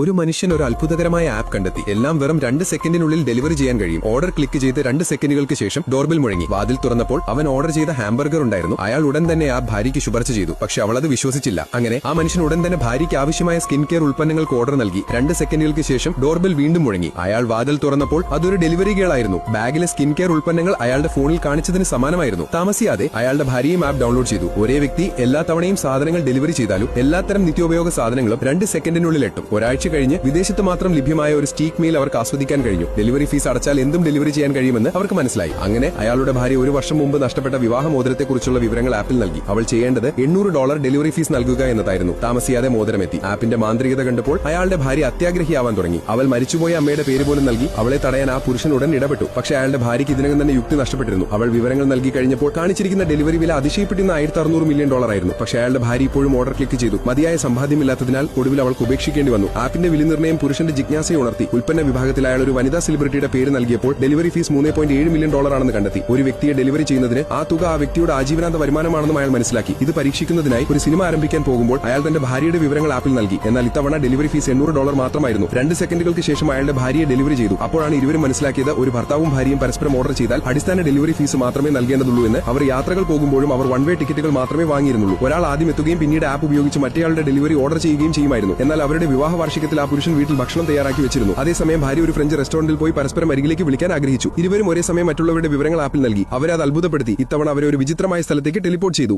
ഒരു മനുഷ്യൻ ഒരു അത്ഭുതകരമായ ആപ്പ് കണ്ടെത്തി. എല്ലാം വെറും 2 സെക്കൻഡിനുള്ളിൽ ഡെലിവറി ചെയ്യാൻ കഴിയും. ഓർഡർ ക്ലിക്ക് ചെയ്ത് 2 സെക്കൻഡുകൾക്ക് ശേഷം ഡോർബെൽ മുഴങ്ങി. വാതിൽ തുറന്നപ്പോൾ അവൻ ഓർഡർ ചെയ്ത ഹാംബർഗർ ഉണ്ടായിരുന്നു. അയാൾ ഉടൻ തന്നെ ആ ഭാര്യയ്ക്ക് ശുപാർശ ചെയ്തു. പക്ഷെ അവൾ അത് വിശ്വസിച്ചില്ല. അങ്ങനെ ആ മനുഷ്യൻ ഉടൻ തന്നെ ഭാര്യയ്ക്ക് ആവശ്യമായ സ്കിൻ കെയർ ഉൽപ്പന്നങ്ങൾക്ക് ഓർഡർ നൽകി. 2 സെക്കൻഡുകൾക്ക് ശേഷം ഡോർബെൽ വീണ്ടും മുഴങ്ങി. അയാൾ വാതിൽ തുറന്നപ്പോൾ അതൊരു ഡെലിവറി ഗേളായിരുന്നു. ബാഗിലെ സ്കിൻ കെയർ ഉൽപ്പന്നങ്ങൾ അയാളുടെ ഫോണിൽ കാണിച്ചതിന് സമാനമായിരുന്നു. താമസിയാതെ അയാളുടെ ഭാര്യയും ആപ്പ് ഡൗൺലോഡ് ചെയ്തു. ഒരേ വ്യക്തി എല്ലാ തവണയും സാധനങ്ങൾ ഡെലിവറി ചെയ്താലും എല്ലാത്തരം നിത്യോപയോഗ സാധനങ്ങളും 2 സെക്കൻഡിനുള്ളിൽ എത്തും. ഒരാഴ്ച കഴിഞ്ഞ് വിദേശത്ത് മാത്രം ലഭ്യമായ ഒരു സ്റ്റീക്ക് മീൽ അവർക്ക് ആസ്വദിക്കാൻ കഴിഞ്ഞു. ഡെലിവറി ഫീസ് അടച്ചാൽ എന്തും ഡെലിവറി ചെയ്യാൻ കഴിയുമെന്ന് അവർക്ക് മനസ്സിലായി. അങ്ങനെ അയാളുടെ ഭാര്യ 1 വർഷം മുമ്പ് നഷ്ടപ്പെട്ട വിവാഹമോതിരത്തെക്കുറിച്ചുള്ള വിവരങ്ങൾ ആപ്പിൽ നൽകി. അവൾ ചെയ്യേണ്ടത് $800 ഡെലിവറി ഫീസ് നൽകുക എന്നതായിരുന്നു. താമസിയാതെ മോതിരമെത്തി. ആപ്പിന്റെ മാന്ത്രികത കണ്ടപ്പോൾ അയാളുടെ ഭാര്യ അത്യാഗ്രഹിയാവാൻ തുടങ്ങി. അവൾ മരിച്ചുപോയ അമ്മയുടെ പേര് പോലും നൽകി. അവളെ തടയാൻ ആ പുരുഷൻ ഉടൻ ഇടപെട്ടു. പക്ഷേ അയാളുടെ ഭാര്യയ്ക്ക് ഇതിനകം തന്നെ യുക്തി നഷ്ടപ്പെട്ടിരുന്നു. അവൾ വിവരങ്ങൾ നൽകി കഴിഞ്ഞപ്പോൾ കാണിച്ചിരിക്കുന്ന ഡെലിവറി വില അതിശയപ്പെടുന്ന $1600 മില്യൺ ആയിരുന്നു. പക്ഷേ അയാളുടെ ഭാര്യ ഇപ്പോഴും ഓർഡർ ക്ലിക്ക് ചെയ്തു. മതിയായ സമ്പാദ്യമില്ലാത്തതിനാൽ ഒടുവിൽ അവൾക്ക് ഉപേക്ഷിക്കേണ്ടി വന്നു. ആപ്പിന്റെ വിലനിർണ്ണയം പുരുഷന്റെ ജിജ്ഞാസയെ ഉണർത്തി. ഉൽപ്പന്ന വിഭാഗത്തിൽ അയാൾ ഒരു വനിതാ സെലിബ്രിറ്റിയുടെ പേര് നൽകിയപ്പോൾ ഡെലിവറി ഫീസ് $3.7 മില്യൺ ആണെന്ന് കണ്ടെത്തി. ഒരു വ്യക്തിയെ ഡെലിവറി ചെയ്യുന്നതിന് ആ തുക ആ വ്യക്തിയുടെ ആജീവനാന്ത വരുമാനമാണെന്നും അയാൾ മനസ്സിലാക്കി. ഇത് പരീക്ഷിക്കുന്നതിനായി ഒരു സിനിമ ആരംഭിക്കാൻ പോകുമ്പോൾ അയാൾ തന്റെ ഭാര്യയുടെ വിവരങ്ങൾ ആപ്പിൽ നൽകി. എന്നാൽ ഇത്തവണ ഡെലിവറി ഫീസ് $800 മാത്രമായിരുന്നു. 2 സെക്കൻഡുകൾക്ക് ശേഷം അയാളുടെ ഭാര്യയെ ഡെലിവറി ചെയ്തു. അപ്പോഴാണ് ഇരുവരും മനസ്സിലാക്കിയത് ഒരു ഭർത്താവും ഭാര്യയും പരസ്പരം ഓർഡർ ചെയ്താൽ അടിസ്ഥാന ഡെലിവറി ഫീസ് മാത്രമേ നൽകേണ്ടതുള്ളൂ എന്ന്. അവർ യാത്രകൾ പോകുമ്പോഴും അവർ വൺ വേ ടിക്കറ്റുകൾ മാത്രമേ വാങ്ങിയിരുന്നുള്ളൂ. ഒരാൾ ആദ്യം എത്തുകയും പിന്നീട് ആപ്പ് ഉപയോഗിച്ച് മറ്റേയാളുടെ ഡെലിവറി ഓർഡർ ചെയ്യുകയും ചെയ്യുമായിരുന്നു. എന്നാൽ അവരുടെ വിവാഹ വാർഷികത്തിൽ ആ പുരുഷൻ വീട്ടിൽ ഭക്ഷണം തയ്യാറാക്കി വെച്ചിരുന്നു. അതേസമയം ഭാര്യ ഒരു ഫ്രഞ്ച് റെസ്റ്റോറന്റിൽ പോയി പരസ്പരം അരികിലേക്ക് വിളിക്കാൻ ആഗ്രഹിച്ചു. ഇരുവരും ഒരേ സമയം മറ്റുള്ളവരുടെ വിവരങ്ങൾ ആപ്പിൽ നൽകി. അവരെ അത് അത്ഭുതപ്പെടുത്തി. ഇത്തവണ അവരെ ഒരു വിചിത്രമായ സ്ഥലത്തേക്ക് ടെലിപ്പോർട്ട് ചെയ്തു.